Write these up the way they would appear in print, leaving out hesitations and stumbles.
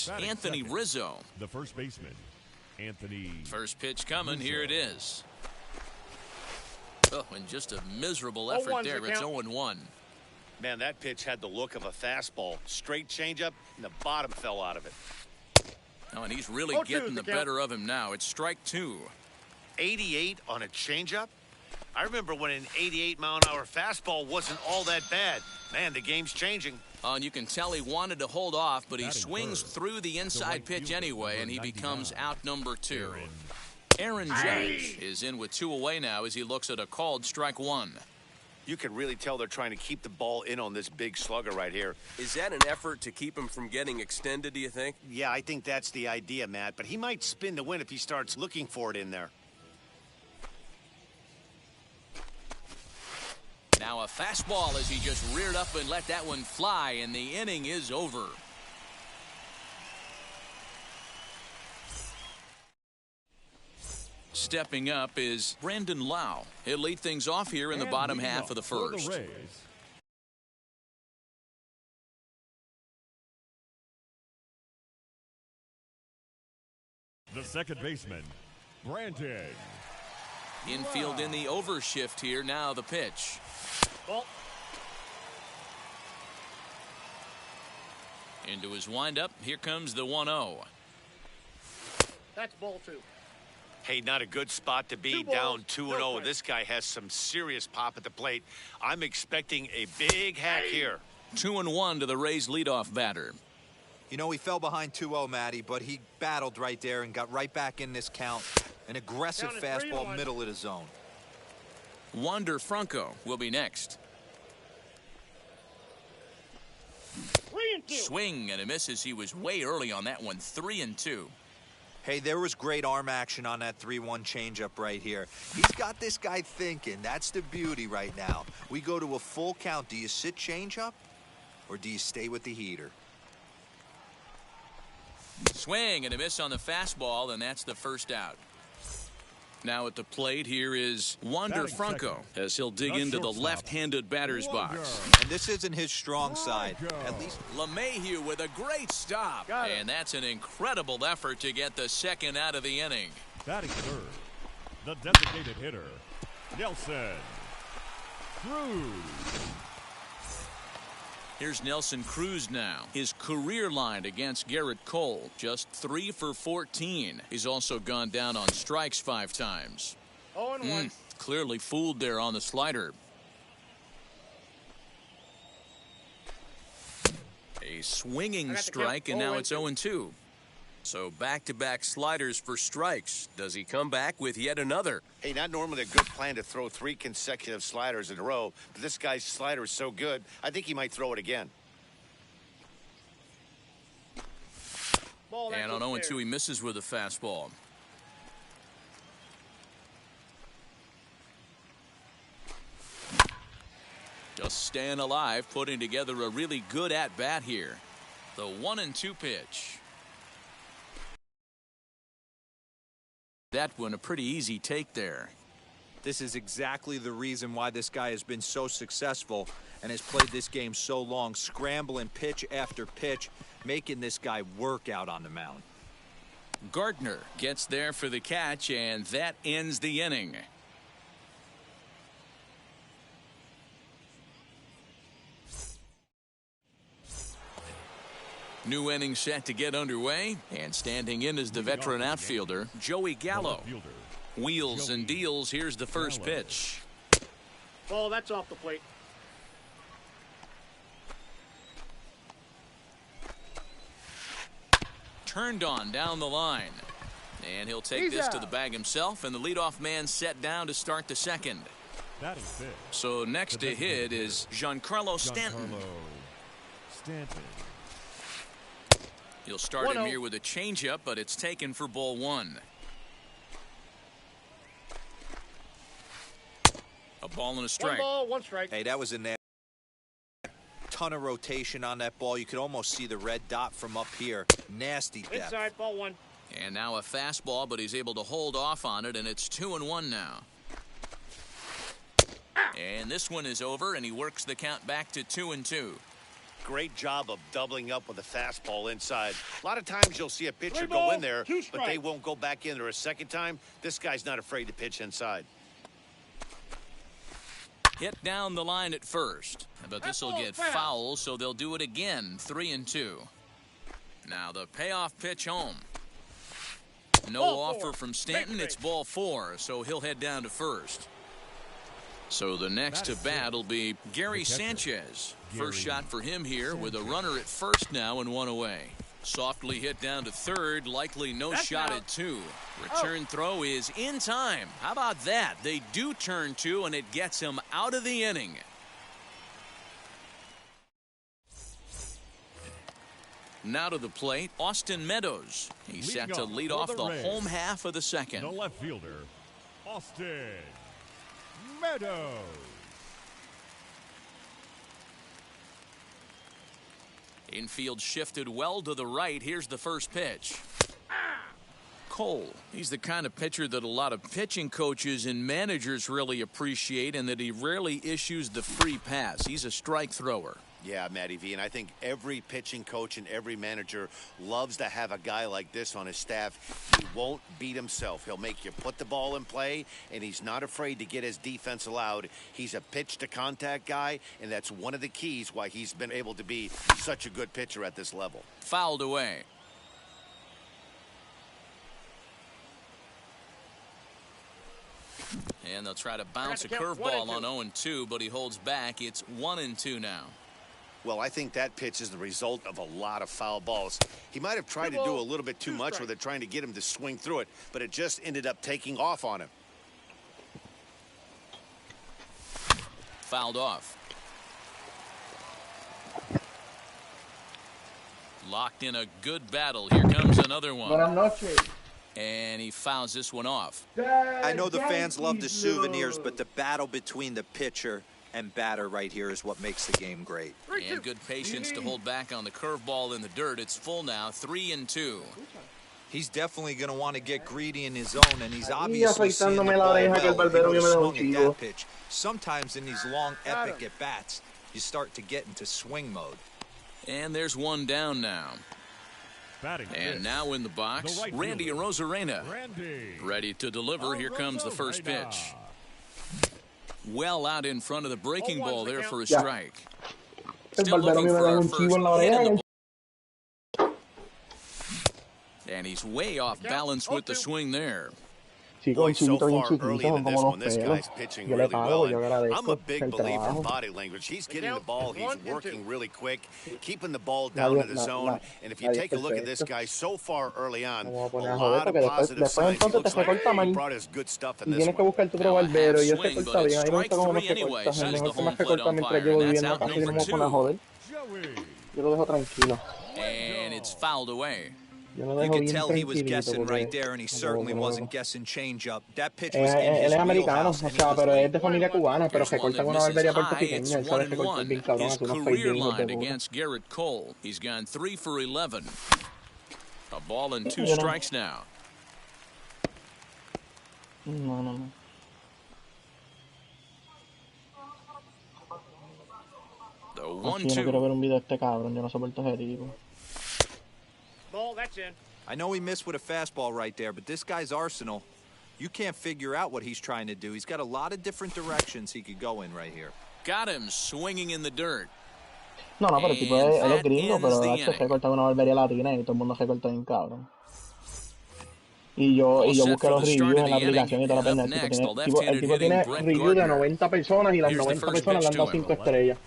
is Anthony Rizzo. The first baseman, Anthony. First pitch coming. Rizzo. Here it is. Oh, and just a miserable effort there. It's 0-1. Man, that pitch had the look of a fastball. Straight changeup, and the bottom fell out of it. Oh, and he's really getting the better of him now. It's strike 2. 88 on a changeup? I remember when an 88-mile-an-hour fastball wasn't all that bad. Man, the game's changing. Oh, and you can tell he wanted to hold off, but he swings through the inside pitch anyway, and he becomes out number 2. Aaron Judge is in with 2 away now as he looks at a called strike 1. You can really tell they're trying to keep the ball in on this big slugger right here. Is that an effort to keep him from getting extended, do you think? Yeah, I think that's the idea, Matt, but he might spin to win if he starts looking for it in there. Now a fastball as he just reared up and let that one fly, and the inning is over. Stepping up is Brandon Lau. He'll lead things off here in the bottom half of the first. The second baseman, Brandon. Infield in the overshift here. Now the pitch. Ball. Into his windup. Here comes the 1-0. That's ball 2. Hey, not a good spot to be, down 2-0. This guy has some serious pop at the plate. I'm expecting a big hack here. 2-1 to the Rays leadoff batter. You know, he fell behind 2-0, Matty, but he battled right there and got right back in this count. An aggressive fastball middle of the zone. Wander Franco will be next. Swing and a miss as he was way early on that one. 3-2. Hey, there was great arm action on that 3-1 changeup right here. He's got this guy thinking. That's the beauty right now. We go to a full count. Do you sit changeup or do you stay with the heater? Swing and a miss on the fastball, and that's the first out. Now at the plate, here is Wander Franco as he'll dig into the left-handed batter's box. And this isn't his strong side. At least LeMahieu with a great stop. And that's an incredible effort to get the second out of the inning. Batting third, the designated hitter, Nelson Cruz. Here's Nelson Cruz now. His career line against Garrett Cole, just 3 for 14. He's also gone down on strikes 5 times. 0-1. Clearly fooled there on the slider. A swinging strike, and now it's 0-2. So back-to-back sliders for strikes. Does he come back with yet another? Hey, not normally a good plan to throw 3 consecutive sliders in a row, but this guy's slider is so good, I think he might throw it again. And on 0-2, he misses with a fastball. Just staying alive, putting together a really good at-bat here. The 1-2 pitch. That one a pretty easy take there. this is exactly the reason why this guy has been so successful and has played this game so long, scrambling pitch after pitch, making this guy work out on the mound. Gardner gets there for the catch, and that ends the inning. New inning set to get underway, and standing in is the veteran outfielder, Joey Gallo. Wheels and deals. Here's the first pitch. Ball, that's off the plate. Turned on down the line. And he'll take this to the bag himself, and the leadoff man set down to start the second. So next to hit is Giancarlo Stanton. He'll start him here with a changeup, but it's taken for ball one. A ball and a strike. 1 ball, 1 strike. Hey, that was a nasty. Ton of rotation on that ball. You could almost see the red dot from up here. Nasty depth. Inside, ball 1. And now a fastball, but he's able to hold off on it, and it's 2-1 now. And this one is over, and he works the count back to 2-2. great job of doubling up with a fastball inside. A lot of times you'll see a pitcher go in there, but they won't go back in there a second time. This guy's not afraid to pitch inside. Hit down the line at first, but this will get foul, so they'll do it again. 3-2. Now the payoff pitch home. No offer from Stanton. It's ball 4, so he'll head down to first. So the next to bat will be Gary Sanchez. First shot for him here with a runner at first now and 1 away. Softly hit down to third, likely no shot at 2. Return throw is in time. How about that? They do turn 2, and it gets him out of the inning. Now to the plate, Austin Meadows. He's set to lead off the home half of the second. The left fielder, Austin Meadows. Infield shifted well to the right. Here's the first pitch. Cole. He's the kind of pitcher that a lot of pitching coaches and managers really appreciate, and that he rarely issues the free pass. He's a strike thrower. Yeah, Matty V, and I think every pitching coach and every manager loves to have a guy like this on his staff. He won't beat himself. He'll make you put the ball in play, and he's not afraid to get his defense allowed. He's a pitch-to-contact guy, and that's one of the keys why he's been able to be such a good pitcher at this level. Fouled away. And they'll try to bounce a curveball on 0-2, but he holds back. It's 1-2 now. Well, I think that pitch is the result of a lot of foul balls. He might have tried to do a little bit too much with it, trying to get him to swing through it, but it just ended up taking off on him. Fouled off. Locked in a good battle. Here comes another one. Buenas noches. And he fouls this one off. I know the fans love the souvenirs, but the battle between the pitcher and batter right here is what makes the game great. And good patience to hold back on the curveball in the dirt. It's full now, 3-2. He's definitely going to want to get greedy in his zone, and he's obviously seeing the ball well. He swung at that pitch. Sometimes in these long, epic at-bats, you start to get into swing mode. And there's one down now. And now in the box, Randy Arozarena. Ready to deliver. Here comes the first pitch. Well out in front of the breaking ball there for a strike. Still looking for our first hit in the. And he's way off balance with the swing there. Boy, so far early into this one, this guy's pitching really well. I'm a big believer in body language. He's getting the ball. He's working really quick, keeping the ball down in the zone. And if you take a look at this guy so far early on, a lot of positive signs. He looks like he brought us good stuff in this one. Now a half swing, but it's strike 3 anyway, says the home plate umpire. And that's out number 2. And it's fouled away. You could tell he was guessing right there, and he certainly wasn't guessing changeup. That pitch was in his wheelhouse. Here's one that misses high. It's 1-1. His career line against Garrett Cole. He's gone 3 for 11. A ball and 2 strikes now. No. The Yo 1-2. no quiero ver un video de este cabrón, yo no soporto ese tipo. Ball, that's in. I know he missed with a fastball right there, but this guy's arsenal, you can't figure out what he's trying to do. He's got a lot of different directions he could go in right here. Got him swinging in the dirt. No, pero el tipo él es gringo, pero se corta una barbería latina y todo el mundo se corta bien cabrón. Y yo busqué los reviews en la aplicación y toda la pendeja. El tipo tiene reviews de 90 personas y las 90 personas le han dado 5 estrellas.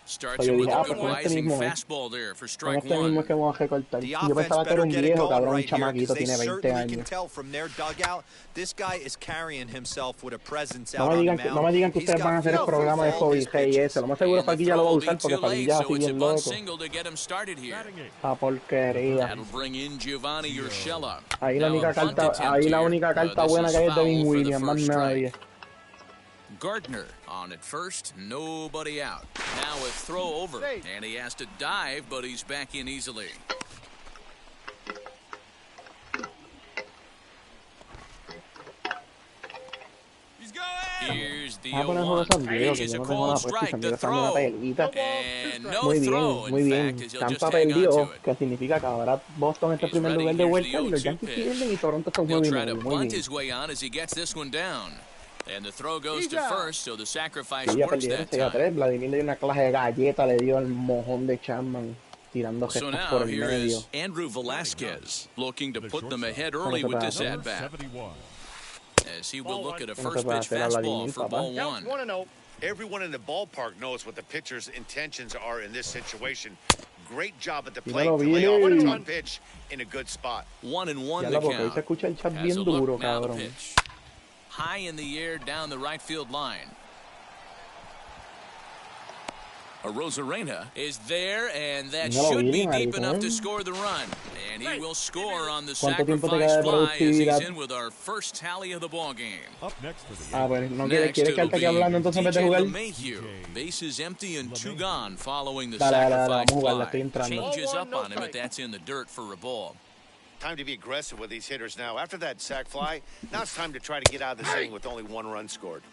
Starts him with a good rising fastball there for strike 1. Es que vamos a recortar. The Yo offense pensaba que era better un get it viejo, going cabrón, un right here, because chamaquito, they tiene 20 certainly can años. tell from their dugout, this guy is carrying himself with a presence No out me on the digan, mound. no me digan que He's ustedes van a got hacer el feel for programa de all his Fobija y pitches. eso. Lo más seguro Fabilla ya lo va a usar porque Fabilla así bien loco. Single to get him started here. Esa porquería. That'll bring in Giovanni Urshela. Ahí la única carta buena que hay es Devin Williams, más nadie. Gardner on at first, nobody out. Now a throw over, and he has to dive, but he's back in easily. Here's the Ah, por el juego 0-1. San Diego, que Here's yo a no tengo cold nada puesto y strike, San the Diego está dando una throw. pelita. And no Muy throw, bien, muy in bien. fact, as he'll just Tampa hang on perdió, to it. que significa que ahora Boston está en He's primer ready. lugar de Here's vuelta the y los 0-2 Yankees pitch. pierden y Toronto está un He'll juego y try to medio. Muy bunt bien. his way on as he gets this one down. And the throw goes to He's out. first, so the sacrifice Sí, ya works perdieron that 6-3. time. Vladimir le dio una clase de galleta, le dio el mojón de Chapman, tirando So gestas por now el here medio. is Andrew Velasquez looking to The put them shortstop. ahead ¿Cómo early se with puede this hacer? Number at-bat. 71. As he will look at a ¿Cómo se first puede pitch hacer a fastball Vladimir, for papá? ball Counts one. 1-0. Everyone in the ballpark knows what the pitcher's intentions are in this situation. Great job at the Dímelo, plate to lay off a Billy. tough pitch in a good spot. 1-1 Ya the la boca, ahí se count. escucha el chat Has a bien look duro, now the cabrón. pitch. High in the air down the right field line. A Rosarena is there, and that Dímelo, should be Billy, deep enough to maricón. score the run. And he will score on the ¿Cuánto tiempo te sacrifice queda de fly as he's productividad? in with our first tally of the ball game. Up next for the Ah, Yankees. pues no Next, quieres it'll quedarte aquí hablando be entonces en vez de DJ jugar. LeMahieu. Bases empty and two gone following the Dale, dale, dale, sacrifice vamos a jugar, la estoy fly. entrando. Changes up No on him, but strike. that's in the dirt for a ball. Time to be aggressive with these hitters now. After that sac fly, now it's time to try to get out of this inning with only one run scored.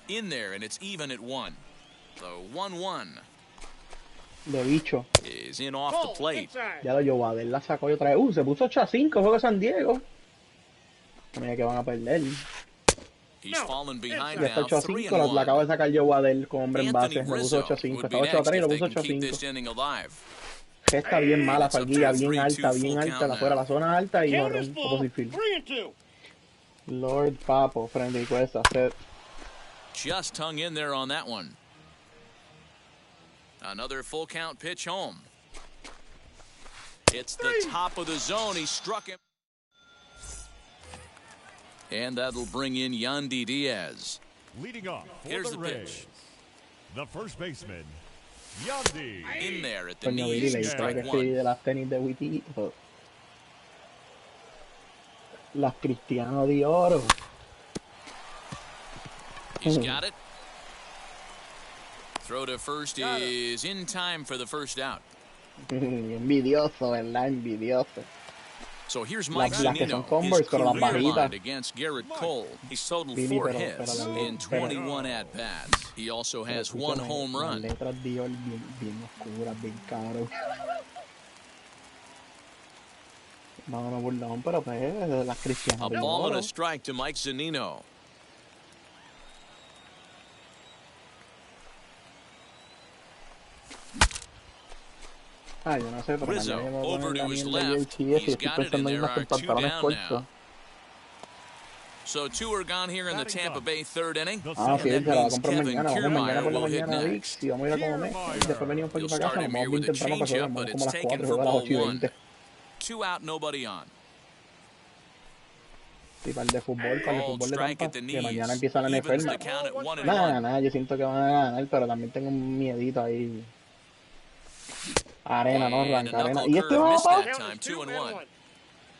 In there, and it's even at 1. So 1-1 De bicho. is in off the Ball plate. inside. Ya lo Jovadel la sacó y otra vez. Se puso 8-5, juego de San Diego. Mira que van a perder. He's fallen behind Ya está now, 8-5, la 3-1. acaba de sacar Jovadel con hombre en Anthony base. Le puso Rizzo 8-5. would be Estaba next 8-3 y if lo they puso can keep this 8-5. inning alive. Gesta bien mala, It's up to Falguilla, a bien 3-2 alta, full bien count alta. La now. fuera, la zona alta y Count is jorrón. full. Opposite field. 3-2. Lord Papo, frente y cuesta. Set. Just hung in there on that one. Another full count pitch home. It's the top of the zone. He struck him. And that'll bring in Yandy Diaz. Leading off for Here's the the Rays. pitch. The first baseman, Yandy. In there at the Coño, Billy, knees, le strike que sí one. de las tenis de Witty. Las Cristiano de Oro. He's got it. Throw to first is in time for the first out. Envidioso, ¿verdad? Envidioso. So here's Mike Las que son Zunino, his Converse, pero las career bajitas. line against Garrett Cole. He's totaled Billy, 4 pero hits in 21 at-bats. He also has 1 home Las run. letras Dior bien oscuras, bien caro. No, burlón, pero pues las Cristiano A de ball and Oro. a strike to Mike Zunino. Ah, yo no sé, pero Rizzo mañana me voy a over poner to la his mierda left. y estoy He's got it, and pensando en there unos are 2 pantalones down cortos. now. So 2 are gone here in the Tampa Bay third inning. Ah, sí, And se that la means compro Kevin mañana. Vamos mañana Kiermaier por la will hit mañana a VIX next. y vamos a ir a comer. Y después venimos por He'll aquí para start casa. him Vamos here bien with a temprano para changeup, vamos but como a it's las taken 4, for juego a las ball 8:20. 1. 2 out, nobody on. Y para el de fútbol, para el de Called fútbol de strike Tampa, at the que mañana knees. empieza la Evens NFL. the count at 1-1. Nada, yo siento que van a ganar, pero también tengo un miedito ahí. Arena, no And a arranca, arena. knuckle ¿Y este curve missed mapa? that time, 2-1.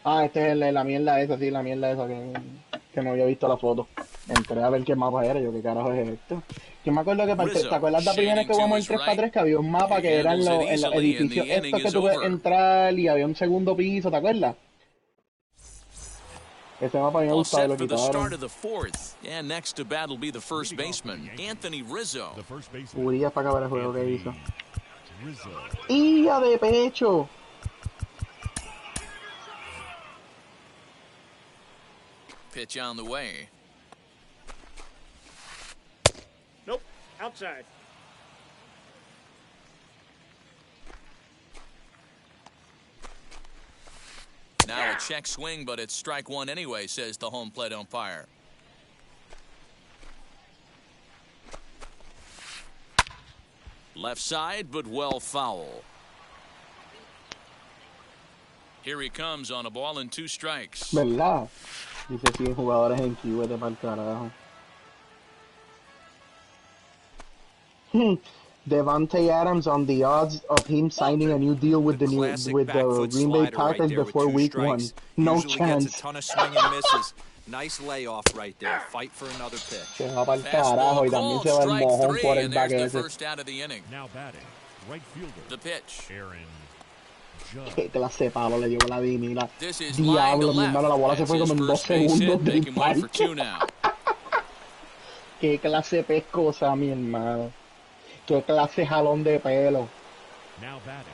Ah, este es la mierda esa, sí, la mierda esa que no había visto la foto. Entré a ver qué mapa era, yo qué carajo es esto. Yo me acuerdo que, ¿te acuerdas la primera vez que jugamos el 3x3? Que había un mapa que era en los edificios estos que tuve entrar y había un segundo piso, ¿te acuerdas? Ese mapa a mí me All gustaba, set lo for the start quitaron. of the fourth. And next to bat will be the first baseman, Anthony Rizzo. The first baseman, Urias para acabar el juego que hizo. Rizzo. ¡Hija de pecho! Pitch on the way. Nope. Outside. Now a check swing, but it's strike one anyway, says the home plate umpire. Left side, but well foul. Here he comes on a ball and 2 strikes. ¿Verdad? Dice 100 jugadores en Q, vete pa'l carajo. Devontae Adams on the odds of him signing a new deal with the Green Bay Packers before week 1. No Usually chance. gets a ton of swing and misses. Nice layoff right there. Fight for another pitch. Se va pa'l carajo y también Fastball se va el called, mojón strike por 3, el and there's baque the ese. first out of the inning. Now batting, right fielder, The pitch. Aaron Qué clase de palo le dio Vladimir. This is line to Diablo, mi left. hermano, la bola se That's fue his como en 2 first base segundos hit, del making one for parque. 2 now. Qué clase pescosa, mi hermano. Qué clase jalón de pelo. Now batting.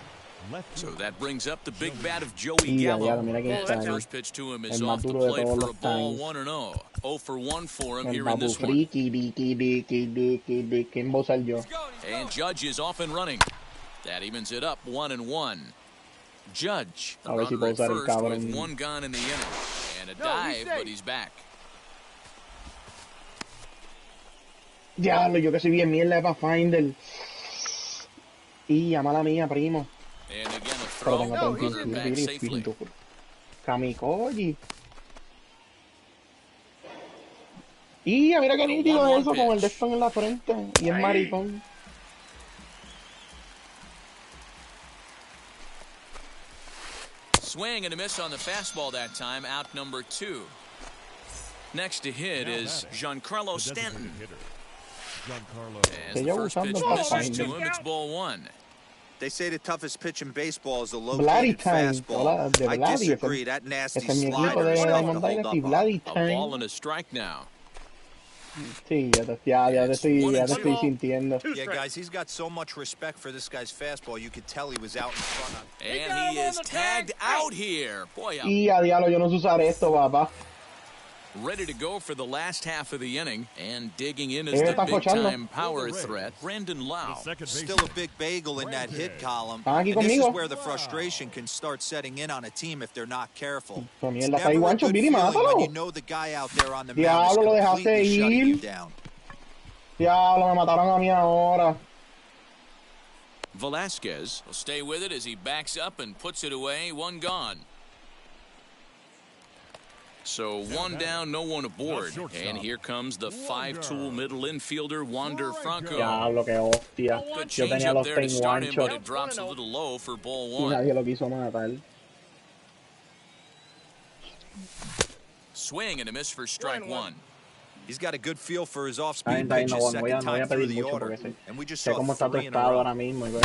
Left So fielder. that brings up the big bat of Joey Y ya, Gallo. mira quién As está the ahí. first pitch to him is El más off the duro de plate todos for a los ball, times. 1-0. 0 for 1 for him El here in babu this one. friki, di, ¿quién va a usar yo? And Judge is off and running. That evens it up 1-1. Judge, the A ver si runner puedo at usar el first with cabrón. one gone in the inning. And a dive, but he's back. Diablo, yo que soy bien mierda para Finder. Y a mala mía, primo. And again a Pero throw, tengo runner back safely. Kamikoji. Y mira qué nítido es eso con el Deston en la frente. Y es maricón. Swing and a miss on the fastball that time, out number 2. Next to hit is Giancarlo The designated Stanton. hitter. Giancarlo. As the first pitch usando misses to Pathfinder. him, it's ball 1. They say the toughest pitch in baseball is the Vladdy low-handed time. fastball. Hola, de I Vladdy. disagree. That nasty Ese es mi equipo slider de is tough to Diamond hold Dynasty. up on. Vladdy A time. ball and a strike now. Sí, ya te estoy sintiendo. Yeah, guys, he's got so much respect for this guy's fastball. You could tell he was out in front of. And he is tagged out here. Boy, Y a diablo, yo no sé usar esto, papá. ready to go for the last half of the inning. And digging in is Él the está fochando. big-time power threat, Brendan The Lau. second Still baseman. a big bagel in that hit column. Están aquí And this is conmigo. where the frustration can start setting in on a team if they're not careful. Su It's mierda, está ahí, never a Guancho, good Billy, feeling when you mátalo. know the guy out there on the mound Diablo, lo is dejaste completely shutting ir. you down. Diablo, me mataron a mí ahora. Velasquez will stay with it as he backs up and puts it away. One gone. So one down, no one aboard. And here comes the 5-tool middle infielder, Wander Franco. Diablo, qué hostia. Good Yo change tenía up los there to ten start him, but guanchos it drops a little low for ball y 1. nadie lo quiso matar. Swing and a miss for strike 1. He's got a good feel for his Está off-speed bien, pitches no second voy a time through pedir the mucho order. porque sé, And we just sé saw cómo está tu 3 in a estado row. ahora mismo. Igual.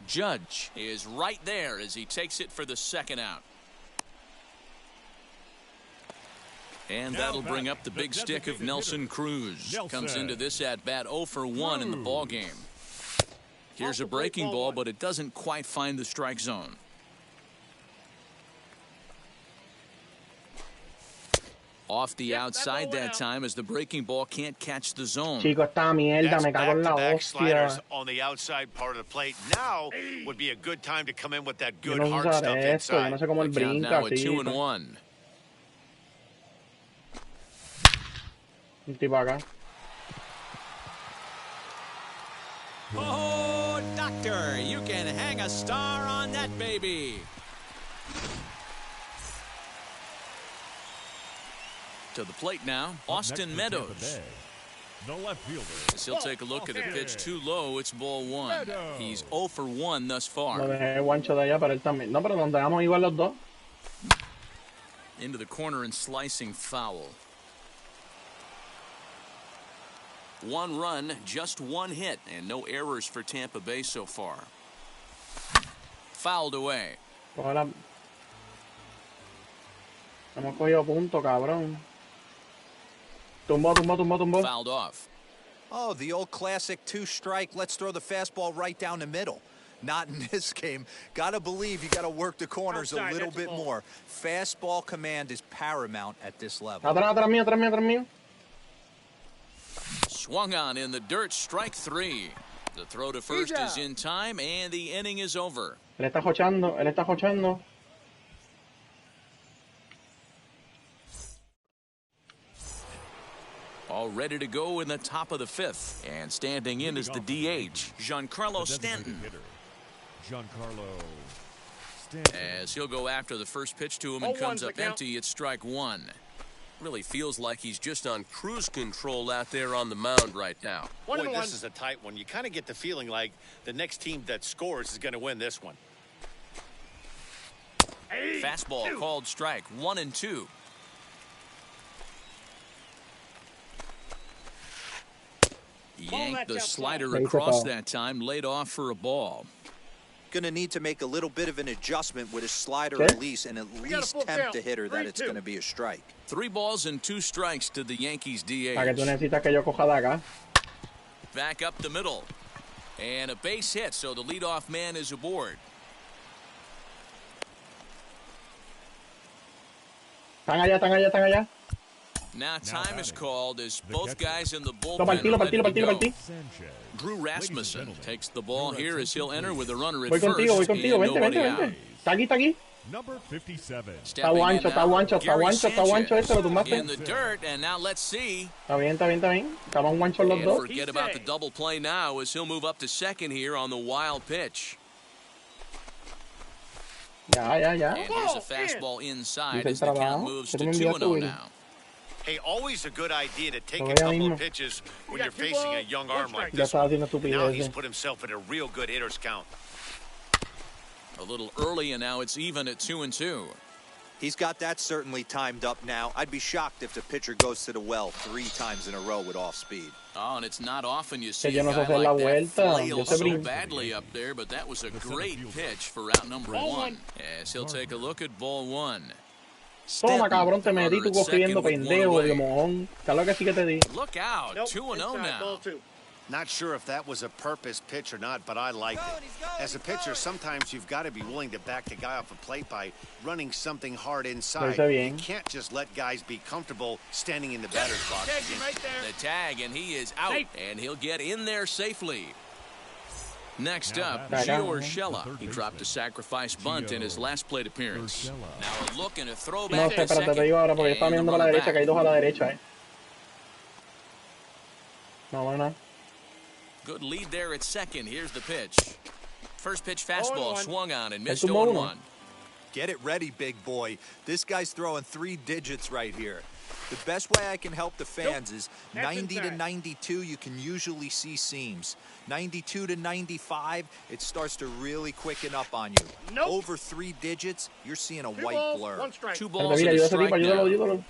Judge is right there as he takes it for the second out. And that'll bring up the big stick of Nelson Cruz. Comes into this at-bat 0 for 1 in the ballgame. Here's a breaking ball, but it doesn't quite find the strike zone. Off the outside that time as the breaking ball can't catch the zone. Chico, esta mierda, That's me cago en la back-to-back sliders hostia. on the outside part of the plate. Now would be a good time to come in with that Yo good no sé hard usar stuff esto, yo no inside. sé cómo él The count brinca now at así. 2-1. Un tipo acá. Oh, doctor, you can hang a star on that baby. To the plate now, Austin Meadows. The left fielder. As he'll take a look at a pitch too low, it's ball 1. He's 0 for 1 thus Lo far. dejé el guancho de allá, pero él también. No, pero donde vamos igual los dos. Into the corner and slicing foul. 1 run, just 1 hit, and no errors for Tampa Bay so far. Fouled away. Ojalá. Hemos cogido punto, cabrón. Tumbó. Fouled off. Oh, the old classic 2-strike. Let's throw the fastball right down the middle. Not in this game. Gotta believe you gotta work the corners Outside, a little that's a bit ball. more. Fastball command is paramount at this level. Atrás mío. Swung on in the dirt, strike 3. The throw to first is in time, and the inning is over. Él está jochando. All ready to go in the top of the 5th. And standing in is the DH, Giancarlo The designated Stanton. hitter. Giancarlo Stanton. As he'll go after the first pitch to him and 0-1's comes the up count. empty, it's strike 1. Really feels like he's just on cruise control out there on the mound right now. One Boy, and one. this is a tight one. You kind of get the feeling like the next team that scores is going to win this one. Fastball called strike 1 and 2. Yanked the slider Base across foul. that time, laid off for a ball. Gonna need to make a little bit of an adjustment with his slider Okay. release and at least tempt the hitter that it's gonna be a strike. 3 balls and 2 strikes to the Yankees Para que tú DH. necesitas que yo coja de acá. Back up the middle. And a base hit, so the leadoff man is aboard. Están allá, están allá, están allá. Now time is called as both guys in the Lo bullpen partí, lo are partí, ready lo to partí, lo go. partí. Sanchez. Drew Rasmussen takes the ball here as he'll enter with a runner at Voy first contigo, and vente, nobody vente, out. vente. Está aquí, está aquí. Number 57. Está Stepping in guancho, está now, guancho, está Gary guancho, está guancho. Sanchez Este lo tumbaste. in the dirt, and now let's see. Está bien, está bien, está bien. Estaban guanchos los And dos. forget about the double play now as he'll move up to second here on the wild pitch. Ya, ya, ya. And here's a fastball inside Hice el as the count trabajo. moves ¿Qué to tú me 2-0 enviaste, Willy? now. Hey, always a good idea to take Lo a veo couple mismo. of pitches when got you're 2 facing a balls, young 1 arm like strike. Ya this estaba one. haciendo Now he's estupideces. put himself in a real good hitter's count. A little early, and now it's even at 2-2. He's got that certainly timed up now. I'd be shocked if the pitcher goes to the well 3 times in a row with off speed. Oh, and it's not often you see yo a no sé guy hacer la like that vuelta. flail Yo sé so brin- badly up there, but that was a great pitch for out number 1. As he'll take a look at ball 1. Toma, cabrón, te metí tú cogiendo pendejo, de de mojón. ¿Sabes lo que sí que te di? Look out, Nope, 2-0 inside, ball now. 2. Not sure if that was a purpose pitch or not, but I liked it. As a pitcher, sometimes you've got to be willing to back the guy off a plate by running something hard inside. Lo hice bien. You can't just let guys be comfortable standing in the batter's box. Tag him right there. The tag, and he is out, Safe. and he'll get in there safely. Next Now up, batting. Gio Third Urshela. He baseman. dropped a sacrifice bunt in his last plate appearance. Urshela. Now a look and a No throwback sé, to espérate, te second. digo ahora porque estaba And the mirando para la runner derecha, que hay back. 2 a la derecha, No, bueno. Good lead there at second. Here's the pitch. First pitch fastball 0-1. swung on and missed tumbó 0-1. Get it ready, big boy. This guy's throwing 3 digits right here. The best way I can help the fans is That's 90 to inside. 92, you can usually see seams. 92 to 95, it starts to really quicken up on you. Nope. Over 3 digits, you're seeing a 2 white balls, blur. 1 strike. 2 Espérate, balls mira, and a ayuda a ese strike tipo, ayúdalo, now. ayúdalo.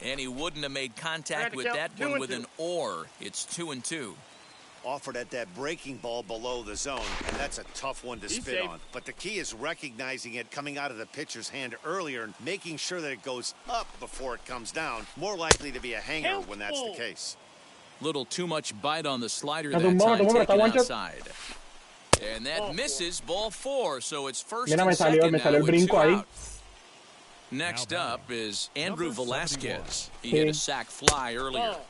And he wouldn't have made contact Back with count, that 2 one and with 2. an or. It's 2-2. Offered at that breaking ball below the zone, and that's a tough one to He's spit safe. on. But the key is recognizing it coming out of the pitcher's hand earlier and making sure that it goes up before it comes down. More likely to be a hanger when that's the Helpful. case. Little too much bite on the slider No, that tumbó, time, tumbó, pero está taken guancho. outside. And that Ball misses ball 4, so it's first Mira, and me salió second el now with brinco 2 ahí. out. Next Now up is Andrew Number Velasquez. He Sí. hit a sac fly earlier. Ball.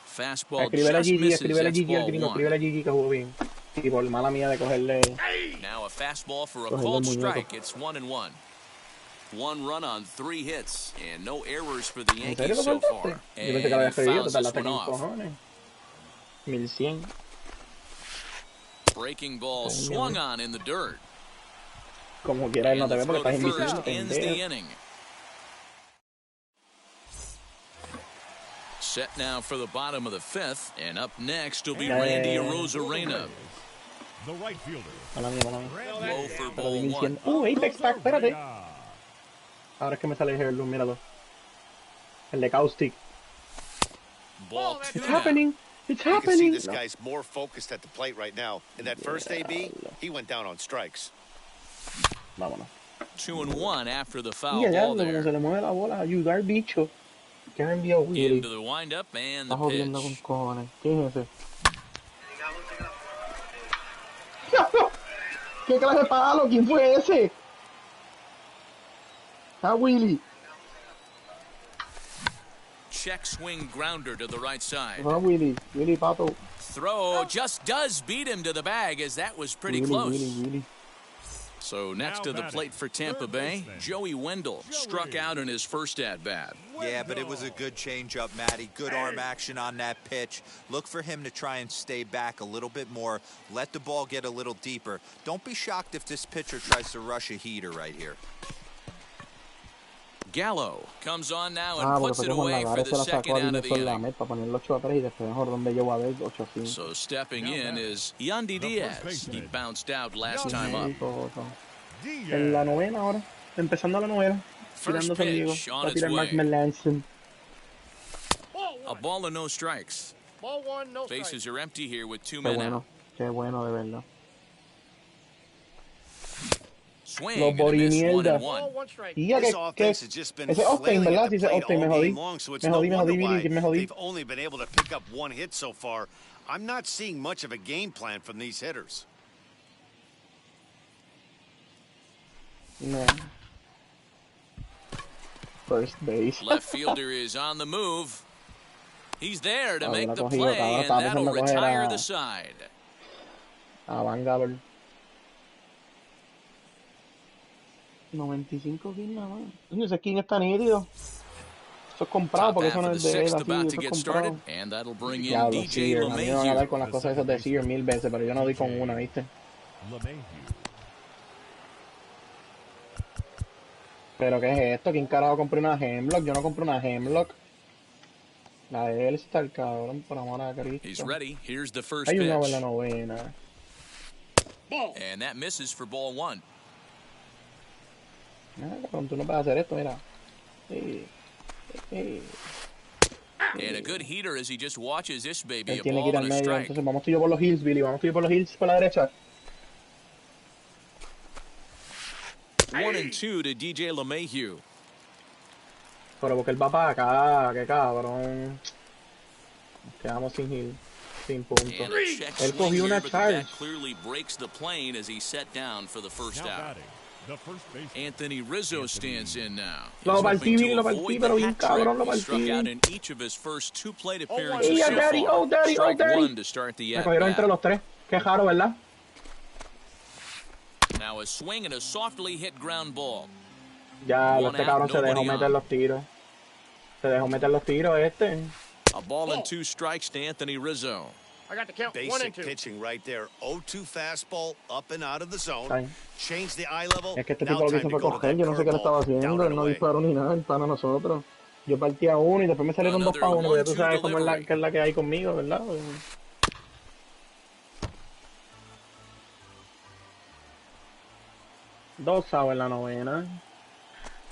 Fastball Escríbele a just Gigi, misses. escríbele a That's Gigi, al ball gringo, 1. escríbele a Gigi que jugó bien. Y por mala mía de cogerle. Now a fastball for a Cogerle cold el muñeco. strike. It's 1-1. 1 run on 3 hits and no errors for the ¿En serio Yankees lo so soltaste? far. Yo pensé And que lo he había escribido, fouls te this tardaste one con off. cojones. 1100. Breaking ball Coño. swung on in the dirt. Como quiera, él no And te the ve porque throw estás to invisible, first ends the pendejo. inning. Set now for the bottom of the 5th, and up next will be Yeah. Randy Arozarena. The right fielder. Mala mía, mala mía. Low for Pero ball di 1. 1100. Apex Pack, espérate. Yeah. Ahora es que me sale el Heirloom, míralo. El de Caustic. Ball It's 2 It's now. happening. It's You can see happening. this guy's more focused at the plate right now. In that first AB, he went down on strikes. Vámonos. 2-1 after the Y foul allá, ball como there. se le mueve la bola, ayudar, bicho. ¿Qué me envió Willy? Into the windup and the Está jodiendo con pitch. cojones. ¿Quién es ese? ¿Qué clase de palo? ¿Quién fue ese? Ah, Willy. Check swing grounder to the right side. Ah, Willy. Willy, pato. Throw just does beat him to the bag as that was pretty Willy, close. Willy, Willy. So next Now to the batting, plate for Tampa third Bay, baseman, Joey Wendell struck out in his first at-bat. Yeah, but it was a good changeup, Matty. Good arm action on that pitch. Look for him to try and stay back a little bit more. Let the ball get a little deeper. Don't be shocked if this pitcher tries to rush a heater right here. Gallo comes on now and Ah, porque puts fue it que Juan away for Lagares the se la second sacó al out of the inversor la inning. met para ponerlo 8 a 3 y después mejor donde llegó a ver 8 a 5. So stepping Now in batting, is Yandy the Diaz. first He baseman, bounced out last Yandy time up. En la novena ahora. Empezando la novena. First Tirando San Diego. pitch on Va a its tirar Mark way. Melanson. Ball A 1. ball and no strikes. Ball 1, no strike. Bases are empty here with 2 Qué men bueno. out. Qué bueno, de verdad. Swing Los and a body miss, mierda. 1-1. One strike. Y ya This que offense has just been ese Octane, flailing ¿verdad? at the Si ese plate Octane, all me jodí. game long, so it's Me no jodí, wonder Billy, why que me jodí. they've only been able to pick up one hit so far. I'm not seeing much of a game plan from these hitters. No. First base. Left fielder is on the move. He's there to Ah, make lo the cogido, play, cabrón. and Estaba that'll pensando coger retire a the side. Bangalore. 95 kills nada más. Coño, ese skin está nítido. Eso es comprado Top porque half eso no of es the de él, sixth así, about to eso es get started, comprado. and that'll bring in Diablo, DJ Seager. A mí me van a dar LeMahieu. con las cosas esas de Seager 1000 veces, pero yo no doy con una, ¿viste? LeMahieu. ¿Pero qué es esto? ¿Quién carajo compró una Hemlock? Yo no compré una Hemlock. La de él está el cabrón, por amor a He's Cristo. ready. Here's the first Hay una en pitch. la novena. Ball. And that misses for ball 1. Cabrón, tú no puedes hacer esto, mira. Sí. Sí. And a good heater as he just watches this baby. Él A tiene que ball ir al and a medio, strike. entonces vamos tú y yo por los hills, Billy. Vamos tú y yo por los hills por la derecha. 1-2 to DJ LeMahieu. Pero porque él va para acá, qué cabrón. Nos quedamos sin hill, sin punto. And a check Él swing cogió una here, but the charge. bat clearly breaks the plane as he set down for the first Now out. batting, the first baseman. Anthony Rizzo stands in now. Lo He's partí, hoping to Billy, lo partí, avoid pero the bien hat trick. cabrón, lo He struck partí. out in each of his first 2 plate appearances Yeah, so daddy, far. oh, daddy, oh, Strike daddy. 1 to start the Me cogieron entre at-bat. los tres. Qué raro, ¿verdad? Now a swing and a softly hit ground ball. Ya, One este out, cabrón se dejó nobody meter on. los tiros. Se dejó meter los tiros este. A ball and 2 strikes to Anthony Rizzo. I got the count. 1 Basic and 2. pitching right there. 0-2 fastball up and out of the zone. Ay. Change the eye level. Es que este Now tipo lo que time hizo to fue go to coger, that yo no sé qué le estaba curveball, down haciendo, él and no away. disparó ni nada, el pana a nosotros. Yo partía uno y después me salieron 2 para 1, porque ya tú sabes cómo es la, qué es la que hay conmigo, ¿verdad? 2 outs en la novena.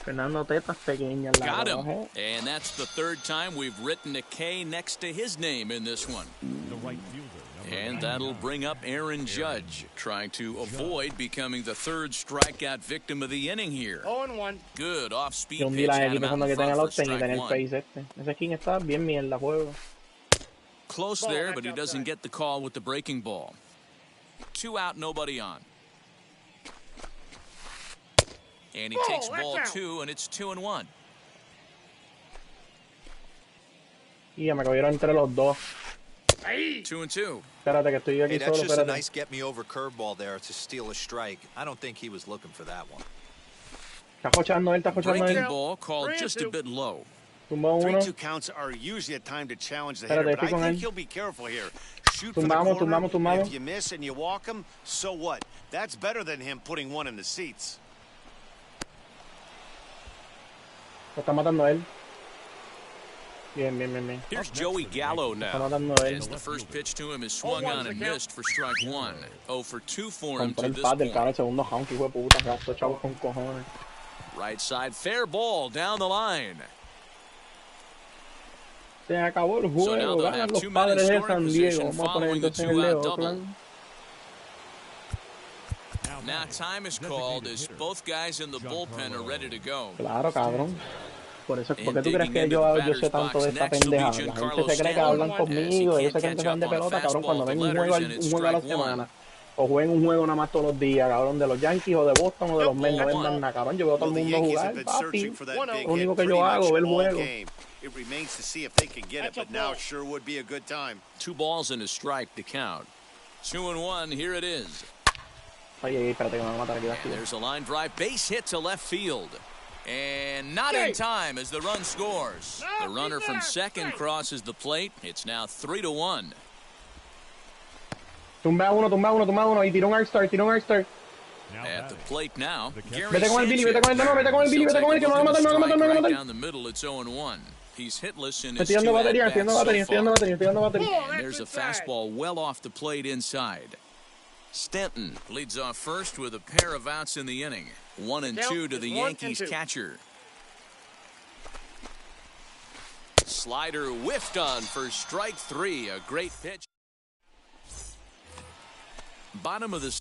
Fernando Tetas pequeñas la Got him. roja. And that's the 3rd time we've written a K next to his name in this one. The right fielder. number And that'll 99. bring up Aaron Judge, trying to avoid becoming the 3rd strikeout victim of the inning here. 0 and 1. Good off-speed Yo un pitch, día had aquí him out pensando in que tenía el front for Octane y tenía el strike 1. face este. Ese skin está bien mierda, juego. Close Ball, there, that's but he doesn't outside. get the call with the breaking ball. 2 out, nobody on. And he Ball, takes that's ball out. 2, and it's 2-1. Y ya me cogieron entre los dos. Hey. 2-2. Espérate que estoy aquí Hey, that's solo, just a espérate. nice get-me-over curveball there to steal a strike. I don't think he was looking for that one. Está jochando él, está jochando Breaking él. ball called 3-2. just a bit low. Tumbó uno. 3-2 counts are usually a time to challenge the Espérate, hitter, but I estoy con think él. he'll be careful here. Shoot for the Tumbamos, corner. tumbamos, tumbamos. If you miss and you walk him, so what? That's better than him putting one in the seats. Lo está matando él. Bien, bien, bien, bien. Here's Joey Gallo Está now. matando él. As the first pitch to him is swung 0-1 on and the count. missed for strike 1. 0 for 2 for him Compró to el this pad del cara, point. el segundo round, que hijo de puta. Gastó chavos con cojones. Right side, fair ball down the line. Se acabó el So now juego. they'll Ganan have los 2 men in Padres de scoring San Diego. position Vamos a poner following the entonces en el de 2-out double. Oakland. Now time is called as both guys in the bullpen are ready to go. Claro, cabrón. Por eso, ¿por qué tú And crees que digging yo into the sé tanto de esta batter's box next will be pendejada? La gente Giancarlo se cree que hablan Stanton, conmigo, as he ellos se can't creen que catch saben de up on a pelota, cabrón, cuando fastball ven to un juego, letters, and it's un juego a la strike one. semana. O jueguen un juego nada más todos los días, cabrón, de los Yankees o de Boston o de los Mets, no ven más nada, cabrón. Yo veo a todo Well, el the mundo Yankees jugar, have been papi. searching for that big Lo único hit que yo pretty hago, much ver el all juego. game. It remains to see if they can get it, That's a but now ball. sure would be a good time. 2 balls and a strike to count. 2-1, here it is. Ay, ay, espérate que me van a matar aquí. And there's a line drive, base hit to left field. And not in time as the run scores. The runner from second crosses the plate. It's now 3-1. Tumba uno, tumba uno, tumba uno. Y tiró un All-Star, tiró un All-Star. Now At the batting, plate now, Gary Vete con el Billy, vete con el, no, Sanchez. vete con el Billy, He'll vete con el, take que me a van a look matar, at me van a matar, me van a strike matar. right down the middle, it's 0-1. He's hitless in his Estoy dando 2 batería, estoy at-bats dando so batería, estoy dando far. batería, estoy dando batería. And there's a fastball well off the plate inside. Stanton leads off first with a pair of outs in the inning. 1 and 2 to the 1 and Yankees 2. catcher. Slider whiffed on for strike 3. A great pitch. Bottom of the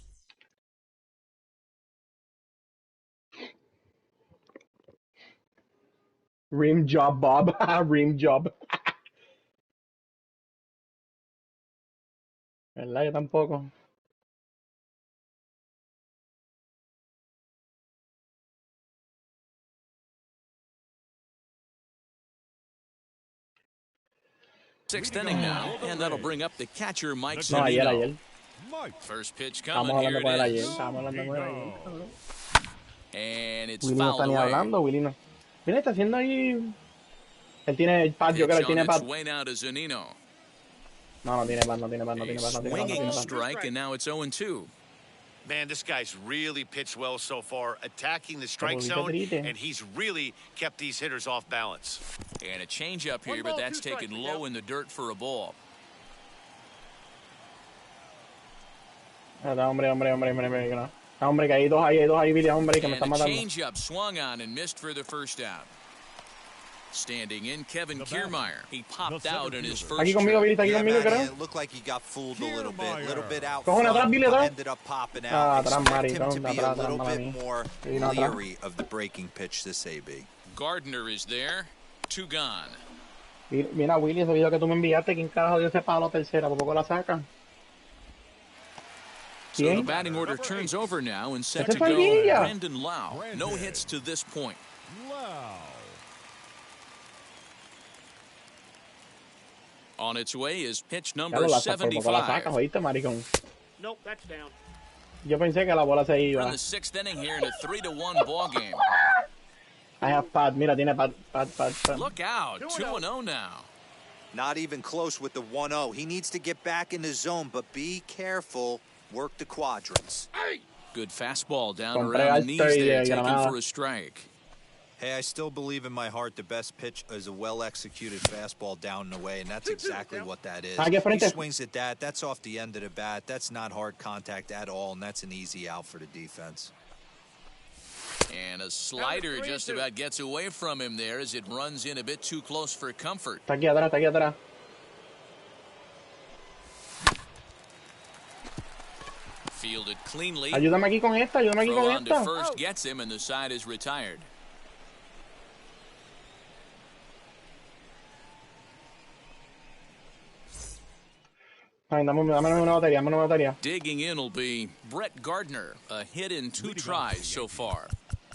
Rim job, Bob. Rim job. ¿Verdad? Yo tampoco. Sixth inning now, and that'll bring up the catcher, Mike No, ayer. Zunino. First pitch coming, Estamos here hablando con él it ayer. is. Estamos hablando con él ayer. And it's Willy no está fouled ni away. hablando, Willy no. Mira, está haciendo ahí. Él tiene el pad, yo creo que él Pitch tiene on its pad. way now to Zunino. No, no tiene pad, no tiene pad, no A tiene pad, no tiene pad, no swinging tiene pad. strike, and now it's 0-2. Man, this guy's really pitched well so far, attacking the strike Como zone, dice Trite. and he's really kept these hitters off balance. And a changeup here, One but ball, that's two taken strikes, low Miguel. in the dirt for a ball. Hombre, que no. Hombre, que hay dos ahí, Billy, hombre, que me And están a matando. changeup swung on and missed for the first out. Standing in, Kevin Kiermaier. He popped out in his first Aquí conmigo, Billy, trip. está aquí Yeah, conmigo, Manny, creo. it looked like he got fooled a little bit out Cojones, atrás, front, Billy, but atrás. ended up popping Ah, out. atrás, Expect him maricón, to be a atrás, little mala bit mía. more Sí, no, atrás. leery of the breaking pitch this AB. Gardner is there. 2 gone. Mira, Willy, ese video que tú me enviaste, ¿quién carajo dio ese palo a tercera? ¿Por poco la saca? So the ¿Quién? batting order turns over now and set Ese to fue go. Villa. Brandon Lau. No hits to this point. On its way is pitch Ya number lo la saca, por poco la 75. sacas, ¿oíste, maricón? Nope, that's down. Yo pensé que la bola se We're iba. in the 6th inning here in a 3-1 ball game. I have pad, mira, tiene pad. Look out. 2-0 now. Not even close with the 1-0. He needs to get back in the zone, but be careful. Work the quadrants. Good fastball down Compré around the alto knees y there, de taken Granada. for a strike. Hey, I still believe in my heart the best pitch is a well-executed fastball down and away, and that's exactly what that is. Aquí He frente. swings at that. That's off the end of the bat. That's not hard contact at all, and that's an easy out for the defense. And a slider just about gets away from him there as it runs in a bit too close for comfort. Está aquí atrás, está aquí atrás. Fielded cleanly. Ayúdame aquí con esta, ayúdame aquí Throw con on to esta. first gets him, and the side is retired. Ay, dame una batería. Digging in will be Brett Gardner. A hit in 2 tries so far.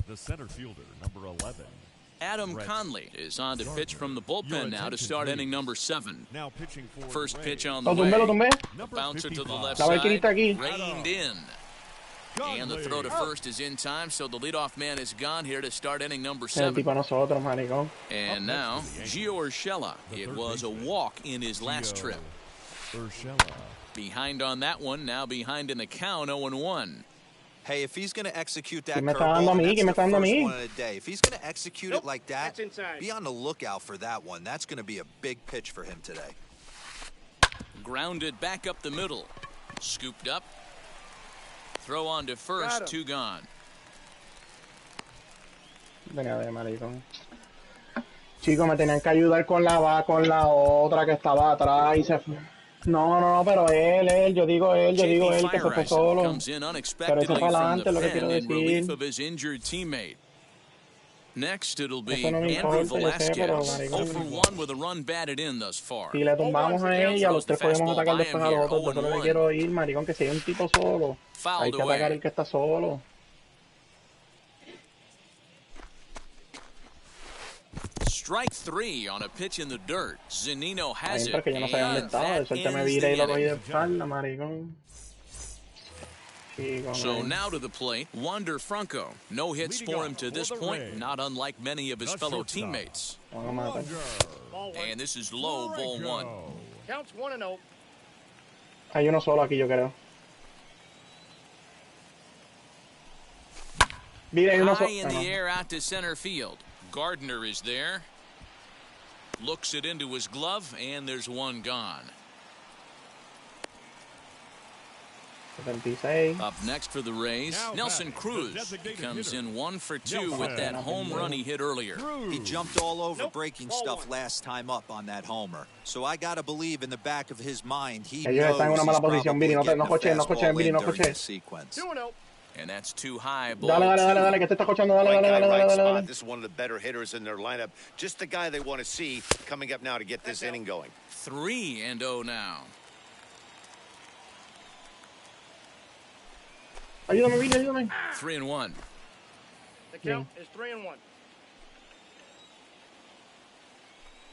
The center fielder, number 11. Adam Conley is on to pitch from the bullpen now to start inning number 7. Now pitching for First Ray. pitch on the Lo way. tumbé. Bouncer to the left La side. vaquerita aquí. Reined in. And the throw to first is in time, so the leadoff man is gone here to start inning number El 7. tipo a nosotros, maricón. And now, Gio Urshela. It was a walk in his last trip. Urshela. Behind on that one, now behind in the count, 0-1. Hey, if he's going to execute that ¿Quién me está dando a curveball, mí? that's ¿Quién me the está dando a first mí? one of the day. If he's going to execute Nope, it like that, that's inside. be on the lookout for that one. That's going to be a big pitch for him today. Grounded back up the middle. Scooped up. Throw on to first, 2 gone. Venga, de maricón. Chicos, me tenían que ayudar con la otra que estaba atrás y se fue. No, pero él, yo digo él, que se fue solo. Comes in Pero unexpectedly eso para from adelante the es lo que pen quiero in relief decir. of his injured teammate. Next, it'll be Eso no me Andrew importa, yo sé, pero, Velasquez. maricón. 0 for 1 with a run batted in thus far. Si le tumbamos a ella, los tres podemos atacar después a los otros. Eso es lo que 0-1. quiero ir, maricón, que si hay un tipo solo, Fouled hay que atacar away. el que está solo. Strike 3 on a pitch in the dirt. Zunino has Ahí, it. que yo no sabía dónde And estaba. De that suerte me ends viré y the lo cogí de inning. espalda, maricón. Chico, So man. now to the plate, Wander Franco. No hits Leading for him off to for this the point, Rays. not unlike many of his The fellow shortstop. teammates. Vamos a matar. Ball 1. And this is low, ball 1. Counts 1-0. Hay uno solo aquí, yo creo. Mira, hay uno High solo. in the air out to center field. Gardner is there. Looks it into his glove, and there's one gone. 76. Up next for the Rays, Now Nelson batting, the Cruz designated comes hitter. in 1 for 2 Nelson. with that home run he hit earlier. He jumped all over Nope, breaking ball stuff 1. last time up on that homer. So I got to believe in the back of his mind, he Ellos están en knows una mala he's posición, probably Billy. No getting a coches, fastball Billy, in no during coches. this sequence. 2-0. And that's too high. Dale, dale, dale, dale, que te está cochando. Dale, Right dale, guy, dale, right dale, spot. dale. This is one of the better hitters in their lineup. Just the guy they want to see coming up now to get this inning going. 3-0 now. Ayúdame, Billy, ayúdame. 3-1. The count is 3-1.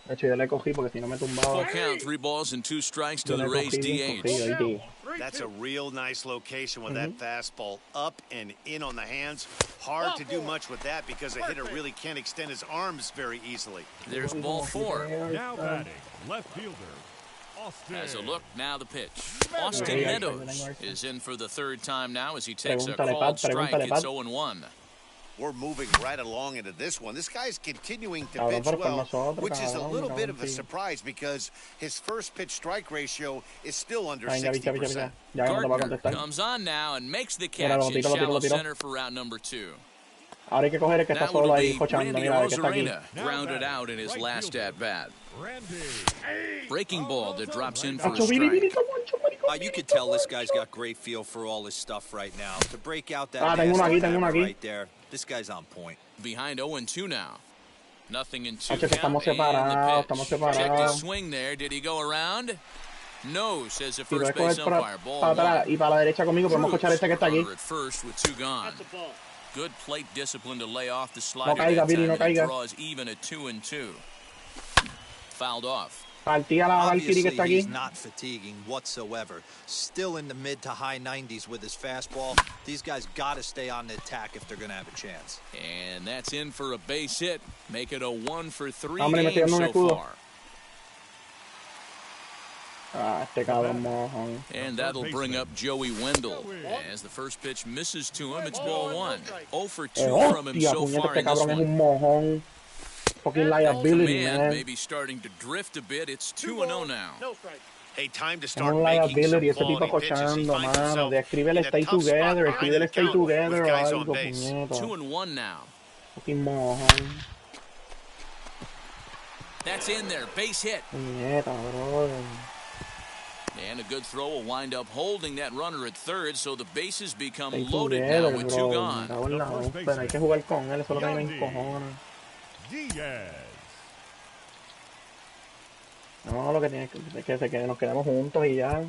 De hecho, yo le cogí porque si no me tumbaba. Full count, 3 balls and 2 strikes to Yo the le Rays cogí bien DH. cogido, ahí, That's a real nice location with that fastball up and in on the hands. Hard to do much with that because a hitter really can't extend his arms very easily. There's ball 4. Now batting, left fielder, Austin. As a look, now the pitch. Austin Meadows is in for the 3rd time now as he takes a Pregúntale, called Pat, strike. pregúntale, It's Pat. 0-1. We're moving right along into this one. This guy's continuing to Cabrón, pitch pero con well, nosotros, which is a cabrón, little bit cabrón, of a sí. surprise because his first pitch strike ratio is still under Venga, 60%. Ya no te va a Gardner contestar. comes on now and makes the Mira, catch lo in tiro, lo tiro, shallow lo tiro. center for route number 2. Ahora hay que coger el que está That solo would ahí be cochando. Randy Mira, el que está aquí. Rosarena, grounded out in his Right last fielder. at-bat. Randy. Breaking ball that drops in for a Acho, Billy, Billy, strike. come on, come on, come on. You can tell this guy's got great feel for all his stuff right now. To break out that tengo uno nasty aquí, tengo uno hammer aquí. right there, this guy's on point. Behind 0-2 now. Nothing in 2 Acho, que count, estamos and separados, the estamos pitch. Checked separados. his swing there. Did he go around? No, says the Si lo first voy a base coger para umpire. Ball atrás 1. y para la derecha conmigo, podemos cochar este que está aquí. Runner at first with 2 gone. That's a ball. Good plate discipline to lay off the slider. caiga, that Billy, time, no and it caiga. draws even at 2-2. Fouled off. Partía la Valkyrie que Obviously, está aquí. he's not fatiguing whatsoever. Still in the mid to high 90s with his fastball. These guys got to stay on the attack if they're going to have a chance. And that's in for a base hit. Make it a 1-for-3 Hombre, me estoy game dando un so escudo. far. Este cabrón mojón. And that'll bring up Joey Wendell. As the first pitch misses to him, it's ball 1. 0-for-2 from him Hostia, so puñeta, far este in this cabrón es one. un mojón. Fucking liability, Command man. may be starting to drift a bit. It's 2-0 now. No strike. Hey, time to Es start un making some liability, ese tipo quality pitches. He cochando, finds mano. himself Escribe el in a stay tough spot together, behind escribe el the stay count with together o guys algo, on base. puñeta. 2-1 now. Fucking mojón. That's in there. Base hit. Puñeta, bro. And a good throw will wind up holding that runner at third, so the bases become Stay loaded now together, with 2 bro. gone. Me cago en la hostia, hay que jugar con él, eso es lo que me encojona. Diaz. No, lo que tiene que nos quedemos juntos y ya.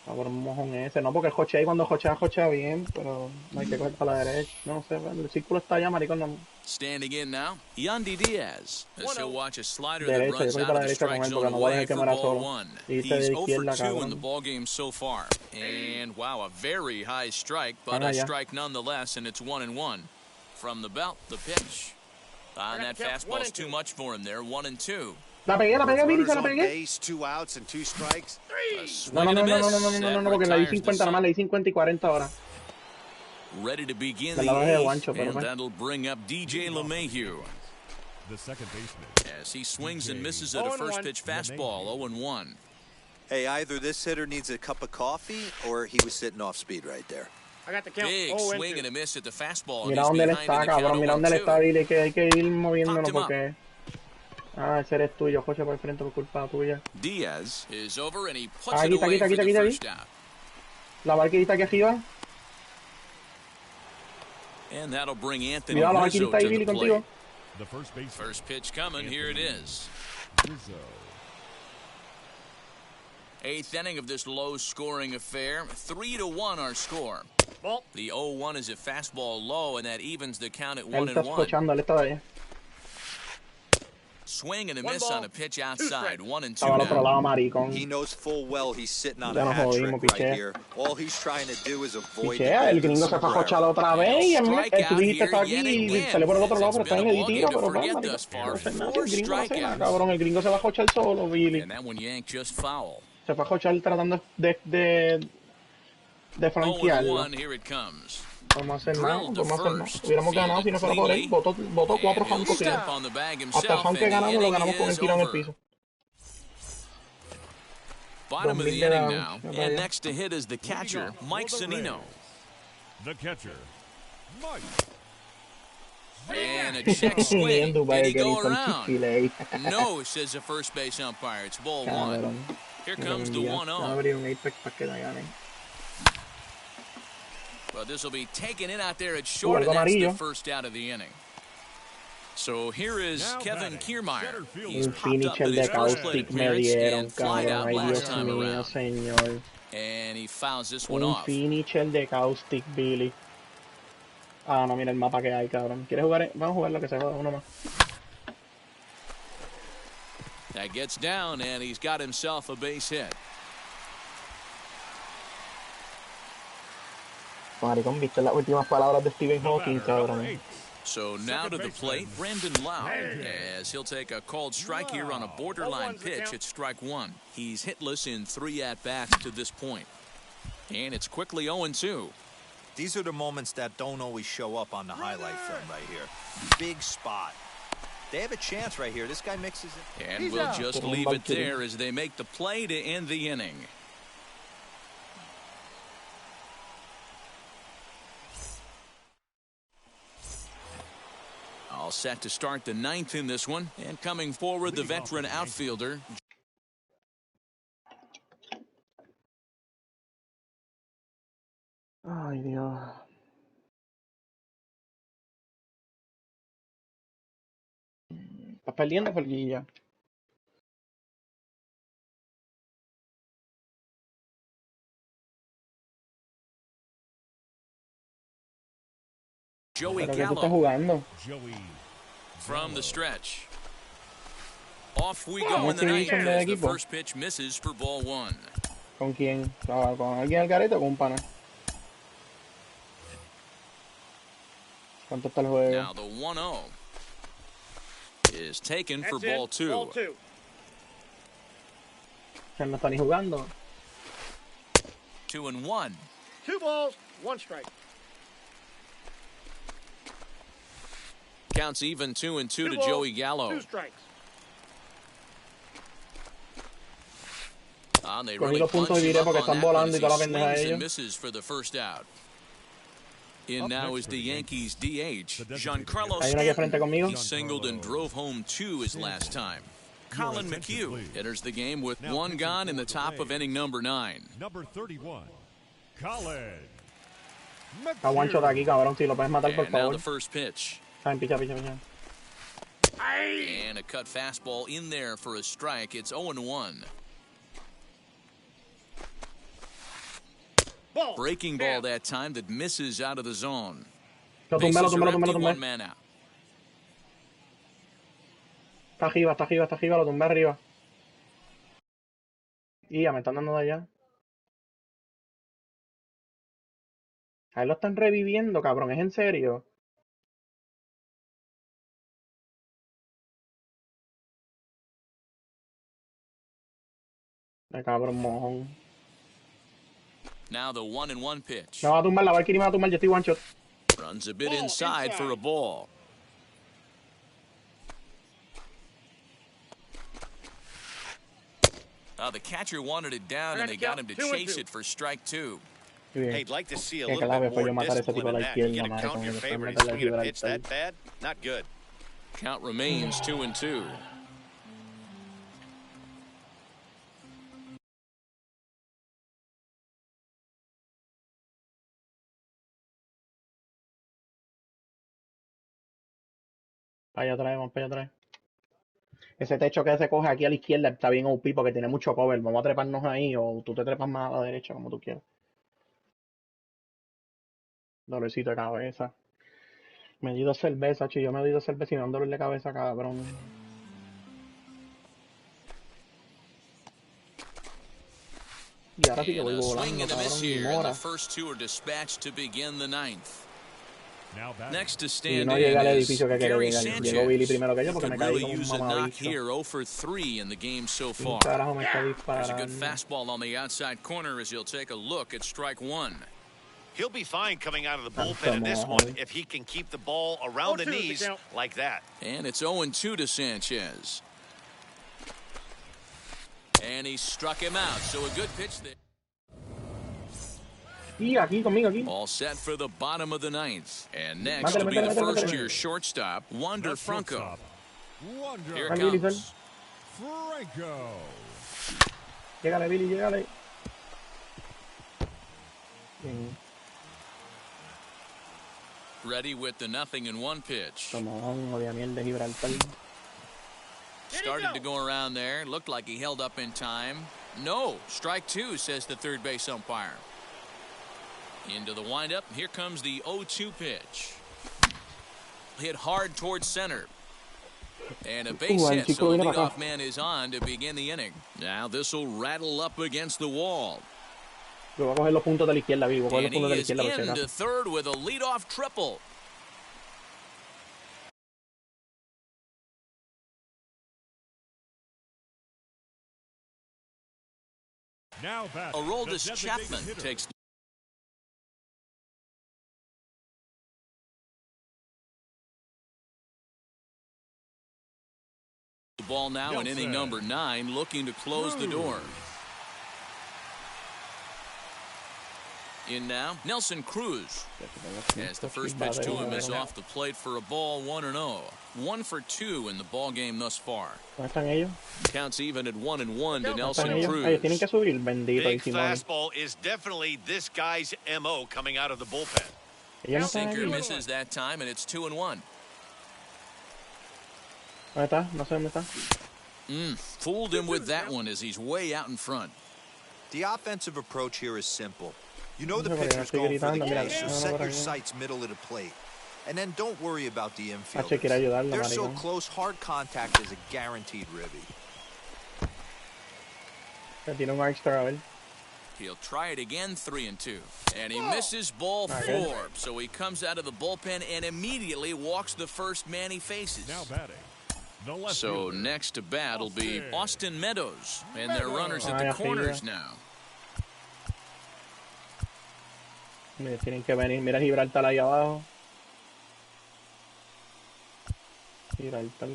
Cabrón mojón ese. No, porque el jochea y cuando jochea bien, pero no hay que coger para la derecha. No sé, el círculo está allá, maricón. No. Standing in now, Yandy Diaz. As he'll watch a slider Derecha, that runs yo voy out para of la the derecha con strike él zone porque no voy a away dejar que for muera ball solo. 1. Y He's de 0 for 2 izquierda, in the cabrón. ball game so far. And wow, a very high strike, but Van a allá. strike nonetheless, and it's 1-1. From the belt, the pitch. And that fastball's too much for him there, 1-2. La pegué, Billy, se la Runners on pegué. base, 2 outs and 2 strikes. A No, swing no, and no, a no, miss. no, no, no, no, That no, porque le di retires the 50 nada más, le di 50 y 40 ahora. Ready to begin Me the la bajé de 8th, guancho, pero and pues. that'll bring up DJ LeMahieu. The second baseman. As he swings and misses at a 0-1. first pitch fastball, 0-1. Hey, either this hitter needs a cup of coffee or he was sitting off speed right there. I got the count. Big 0-2. swing and a miss at the fastball. Mira and dónde he's él behind está, in the count, cabrón. Mira dónde él 0-2. está, Billy. Que hay que ir moviéndonos Popped him porque... Ah, ese eres tuyo, José, por el frente por culpa tuya. Diaz is over and he puts Aquí it está, away aquí está, for aquí the está, first out. La Valkyrie está aquí arriba. And that'll bring Anthony Mira, la Valkyrie Rizzo está ahí, to Billy, the contigo. plate. The first baseman. First pitch coming. Here it is. Rizzo. 8th inning of this low-scoring affair. 3-1 our score. Ball. The 0-1 is a fastball low, and that evens the count at Él está 1-1. escuchando, él está de allá. Swing and a One miss ball, on a pitch 2 outside. strikes. 1-2 Estaba al otro now. lado, maricón. He knows full well he's sitting on Ya a nos hat jodimos, trick piché. right here. All he's trying to do is avoid the Pichea, el golden gringo se fue a jochar sombrero. otra vez y tú dijiste está aquí Yet y again, salió por el otro lado, as pero it's está en been el a ball tiro, game to pero pues, forget marico, thus far. no sé nada, 4 el gringo no hace nada, strikeouts. cabrón, el gringo se va a jochar solo, Billy. And that one yanked just foul. Se fue a jochar tratando de franquearlo. 0-1, here it comes. Vamos a hacer nada, Drilled to vamos a hacer nada. first. Hubiéramos ganado si no fuera por él. Votó 4 And he'll jancos step tirados. on the bag Hasta el himself, jan que and the ganamos lo inning ganamos con el is tirado en el over. piso. Bottom of the 2000 inning de now. la- And next to hit is the catcher, Mike Zunino. The catcher. Mike. And a check En swing. Dubai Did he que go hizo el around? Chick-fil-A. No, says the first base umpire. It's ball 1. Cabrón. Here Me lo comes the envía. 1-0. Van a abrir un Apex para que la ganen. But this will be taken in out there at short, and that's the first out of the inning. So here is Kevin Kiermaier. He's popped up with his first plate appearance and flied out last time around. Señor. And he fouls this one off. Finisher de caustic, Billy. Ah, no, mira el mapa que hay, cabrón. ¿Quieres jugar? Vamos a jugar lo que se juega, uno más. That gets down, and he's got himself a base hit. Maricón, ¿viste las últimas palabras de Stephen Hawking, cabrón? So now to the plate, Brandon Lau, as he'll take a called strike here on a borderline pitch at strike one. He's hitless in 3 at-bats to this point. And it's quickly 0-2. These are the moments that don't always show up on the highlight film right here. Big spot. They have a chance right here. This guy mixes it. And we'll just leave it there as they make the play to end the inning. All set to start the 9th in this one. And coming forward, the veteran outfielder. Ay, Dios. Estás perdiendo, Felguilla. Joey ¿Pero qué tú estás Gallo jugando? from the stretch. Off we go in the 9th as the first pitch misses for ball 1. ¿Con quién? ¿Con alguien al garete o con un pana? ¿Cuánto está el juego? Now the 1-0 is taken for ball 2. Ball 2. Ya no está ni jugando. 2-1. 2 balls, 1 strike. Counts even 2-2 to Joey Gallo. 2 strikes. They Cogí really los puntos y punched him viré up porque on están that one volando as y he toda la pendeja de swings and ellos. misses for the first out. In now is the Yankees DH, Giancarlo Hay uno aquí frente Stanton. conmigo. He singled and drove home 2 his last time. Colin McHugh enters the game with 1 gone in the top of inning number 9. Number 31, Colin. Está guancho de aquí, cabrón. Si lo puedes matar, por And now favor. the first pitch. Saben, picha, picha, picha. And a cut fastball in there for a strike. It's 0-1. Ball. Breaking ball that time that misses out of the zone. Lo tumbé, lo Bases tumbé, are lo tumbé, lo empty, tumbé. 1 man out. Está arriba, está arriba, está arriba. Lo tumbé arriba. Y ya me están dando de allá. Ahí lo están reviviendo, cabrón. ¿Es en serio? Cabrón, mojón. Now the 1-1 pitch. Me va a tumbar, la Valkyrie me va a tumbar. Yo estoy one shot. Runs a bit inside for a ball. The catcher wanted it down, and they got him to chase it for strike 2. Hey, I'd like to see a Qué little clave bit fue yo more matar a ese tipo a discipline la in that. You izquierda, get a madre, count con in your el favor and después he's meterle swinging a al pitch that bad? Not good. Count remains 2-2. Para allá atrás, vamos para allá atrás. Ese techo que se coge aquí a la izquierda está bien OP porque tiene mucho cover. Vamos a treparnos ahí o tú te trepas más a la derecha, como tú quieras. Dolorcito de cabeza. Me di 2 cervezas, yo me di 2 cervezas y me da un dolor de cabeza, cabrón. Y ahora sí que voy And a swing volando, and a miss cabrón, ni here, and mora. the first 2 are dispatched to begin the 9th. Now back. Next to Y stand no in llegué al is edificio que quería Gary llegar. Sanchez. Llegó Billy primero que yo porque Could me caí really como un use a knock mamabicho. here, 0 for 3 in the game so Un far. carajo me está There's a good disparando. fastball on the outside corner as he'll take a look at strike 1. He'll be fine coming out of the bullpen in this one if he can keep the ball around the 0-2 is the knees count. like that. And it's 0-2 to Sanchez. And he struck him out, so a good pitch there. Y aquí, conmigo, aquí. All set for the bottom of the 9th. And next Mátale, will be the mátale, mátale, first mátale. year shortstop, Wander The Franco. shortstop, Wander Here it Tranquilo, comes. Franco. Llegale, Billy, llegale. Bien. Ready with the 0-1 pitch. Tomón, odia mierda de Gibraltar. Started to go around there. Looked like he held up in time. No, strike 2, says the third base umpire. Into the windup. Here comes the 0-2 pitch. Hit hard towards center. And a base hit, so the leadoff man is on to begin the inning. Now this will rattle up against the wall. Yo voy a coger los puntos de la izquierda, Vivo. Voy a coger los And puntos de la he is izquierda, por si into acaso. third with a leadoff triple. Now batting, Aroldis the designated Chapman hitter. takes the ball now in inning number 9, looking to close the door. In now, Nelson Cruz. As the first pitch to him is off the plate for a ball, 1-0. 1 for 2 in the ball game thus far. ¿Dónde están ellos? Counts even at 1-1 to ¿Dónde Nelson están ellos? Cruz. Ay, tienen que subir, bendito. Big Y Simón. fastball is definitely this guy's MO coming out of the bullpen. Ellos no están Sinker aquí. misses that time, and it's 2-1. ¿Dónde está? No sé dónde está. Fooled him with that one as he's way out in front. The offensive approach here is simple. You know the No sé por qué pitcher's estoy going for the gritando, mira, catch, so no, no, set por your aquí. sights middle of the plate. And then don't worry about the H quiere infielders. ayudarlo, They're so maricón. close, hard contact is a guaranteed ribby. Que tiene un extra, a ver. He'll try it again, 3-2. And he misses ball Okay. 4. So he comes out of the bullpen and immediately walks the first man he faces. Now batting. The left So fielder. next to bat will be Austin Meadows. And their runners at the Ay, corners arriba. now. Mira, tienen que venir. Mira Gibraltar ahí abajo. Gibraltar.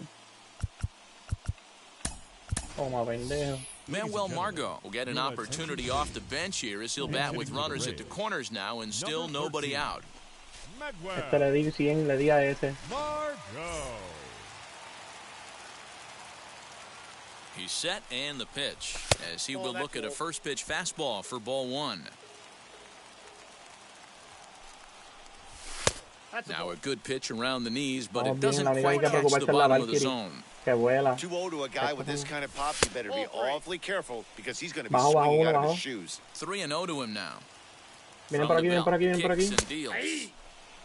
Toma, pendejo. Manuel Margot will get an opportunity off the bench here as he'll bat with runners at the corners now and still nobody out. Este le di 100, le di a ese. Margot. He's set and the pitch as he will look at a first pitch fastball for ball 1. Now a good pitch around the knees, but it doesn't quite catch the bottom of the zone. Que vuela. 2-0 to a guy with this kind of pop, you better be awfully careful because he's going to be Bajo, bajo, swinging uno, out of bajo. his shoes. 3-0 to him now. Vienen From por aquí, the vienen por aquí, vienen por belt, aquí. kicks and deals.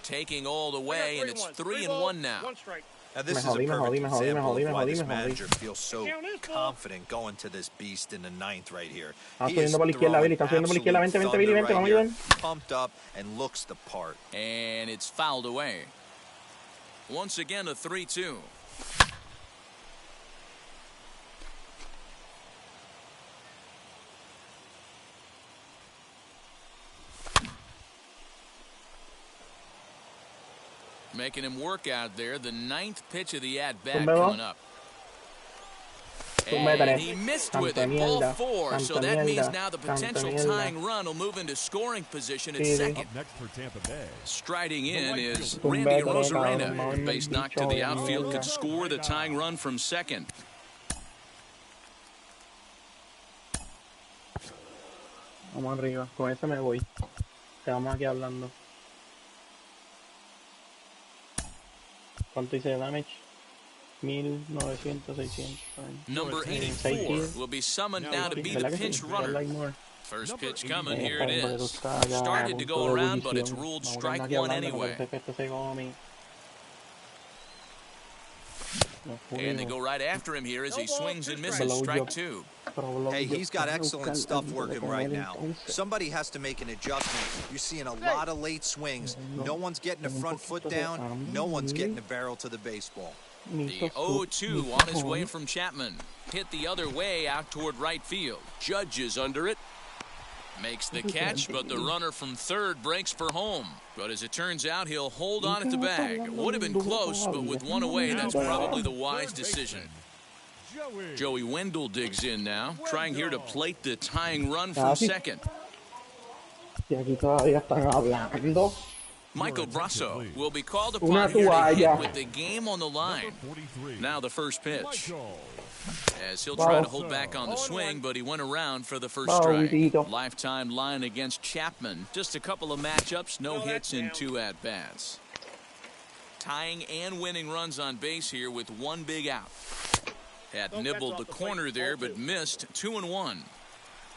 Taking all the way, and it's 3-1 now. One strike. Now this Me is a jodí, me perfect jodí, me jodí, me example jodí, of me why jodí, this me jodí. manager feels so confident going to this beast in the 9th right here. Está He is subiendo por la izquierda, Billy. Está subiendo por la izquierda. Vente, vente, Billy, vente. Vamos a ayudar. Pumped up and looks the part. And it's fouled away. Once again, a 3-2. Making him work out there. The 9th pitch of the at-bat Tumbeo. coming up. And he missed with it. Ball 4. So that means now the potential tying run will move into scoring position at second. Up next for Tampa Bay. Striding in is Tumbeo, Randy cabrón, Rosarena. cabrón, Base knock to the outfield could score the tying run from second. Vamos arriba. Con ese me voy. Quedamos aquí hablando. ¿Cuánto hice de damage? 1900, 600. Number 84 will be summoned now to be the ¿Verdad que pinch sí? runner. Like more. First pitch coming, here it Hombre, tú is. estás ya Started a to punto go de around, but it's ebullición. ruled Vamos strike aquí one hablando, anyway. parece que esto se come. No And they juro. go right after him here as he swings and misses. Blow Strike job. 2. Hey, he's got excellent stuff working right now. Somebody has to make an adjustment. You're seeing a lot of late swings. No one's getting the front foot down. No one's getting the barrel to the baseball. The 0-2 on his way from Chapman. Hit the other way out toward right field. Judge is under it. Makes the catch, but the runner from third breaks for home. But as it turns out, he'll hold on at the bag. Would have been close, but with one away, that's probably the wise decision. Joey Wendell digs in now, trying here to plate the tying run from second. Y aquí todavía están hablando. Michael Brasso will be called Una upon here to toalla. hit with the game on the line. 43. Now the first pitch. Michael. As he'll try to hold back on the swing, but he went around for the first Wow, strike. Tito. Lifetime line against Chapman. Just a couple of matchups, no hits in 2 at-bats. Tying and winning runs on base here with one big out. Had nibbled the corner there, but missed 2-1.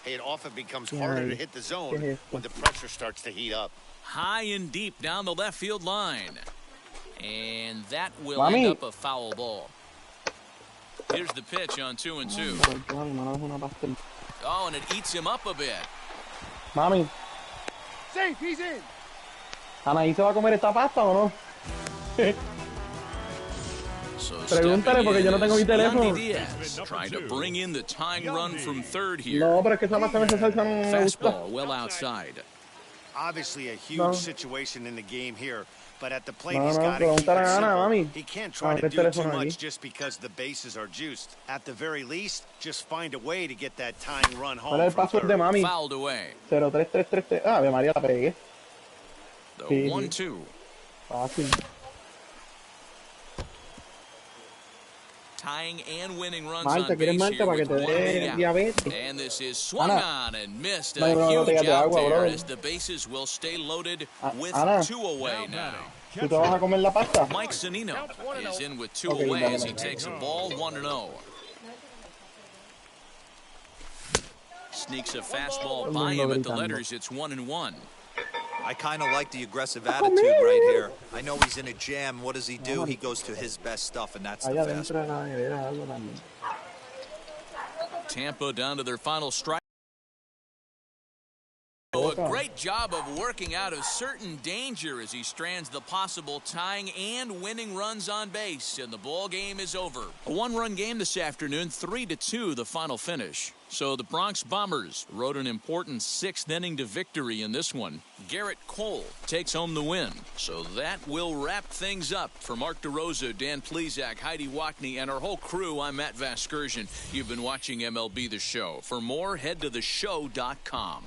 Hey, it often becomes harder to hit the zone when the pressure starts to heat up. High and deep down the left field line. And that will end up a foul ball. Here's the pitch on 2-2. Oh, and it eats him up a bit. Mami. Safe, he's in. Anaí se va a comer esta pasta o no? So Pregúntale porque yo no tengo mi teléfono. Diaz, trying to bring in the tying run from third here. No, pero es que esa pasta esa salsa no me gusta. Fastball well outside. Obviously a huge situation in the game here, but at the plate he's got to keep it simple. He can't try to do too much just because the bases are juiced. At the very least, just find a way to get that tying run home from third. Fouled away. 0-3-3-3-3. Ah, Ave María, la pegué. The 1-2. Fácil. Tying and winning runs Malta, on base here with one big out. Diabetes. And this is swung on and missed. A No, huge out agua, there bro. as the bases will stay loaded with Ana. 2 away now. ¿Tú te vas a comer la pasta? Mike Zunino is in with 2 away as he takes a ball 1-0. Sneaks a fastball by him at the letters. It's 1-1. I kind of like the aggressive attitude right here. I know he's in a jam. What does he do? He goes to his best stuff, and that's the fastball. Tampa down to their final strike. A great job of working out of certain danger as he strands the possible tying and winning runs on base, and the ball game is over. A 1-run game this afternoon, 3-2 the final finish. So the Bronx Bombers rode an important 6th inning to victory in this one. Garrett Cole takes home the win. So that will wrap things up. For Mark DeRosa, Dan Plesac, Heidi Wackney, and our whole crew, I'm Matt Vasgersian. You've been watching MLB The Show. For more, head to theshow.com.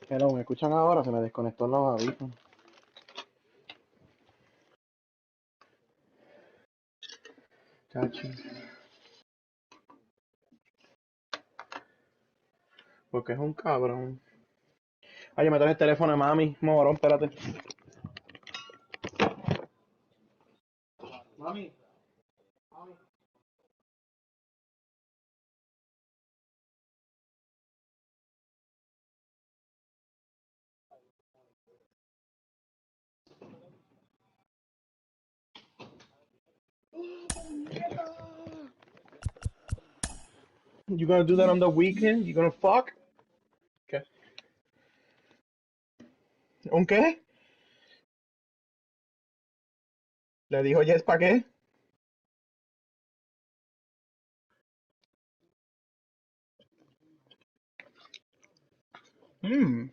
Hello, ¿me escuchan ahora? Se me desconectó los avisos. Chachi. Porque es un cabrón. Ay, me traes el teléfono de mami. Morón, espérate. Mami. You gonna do that on the weekend? You gonna fuck? Okay. ¿Un qué? ¿Le dijo yes para qué? Hmm.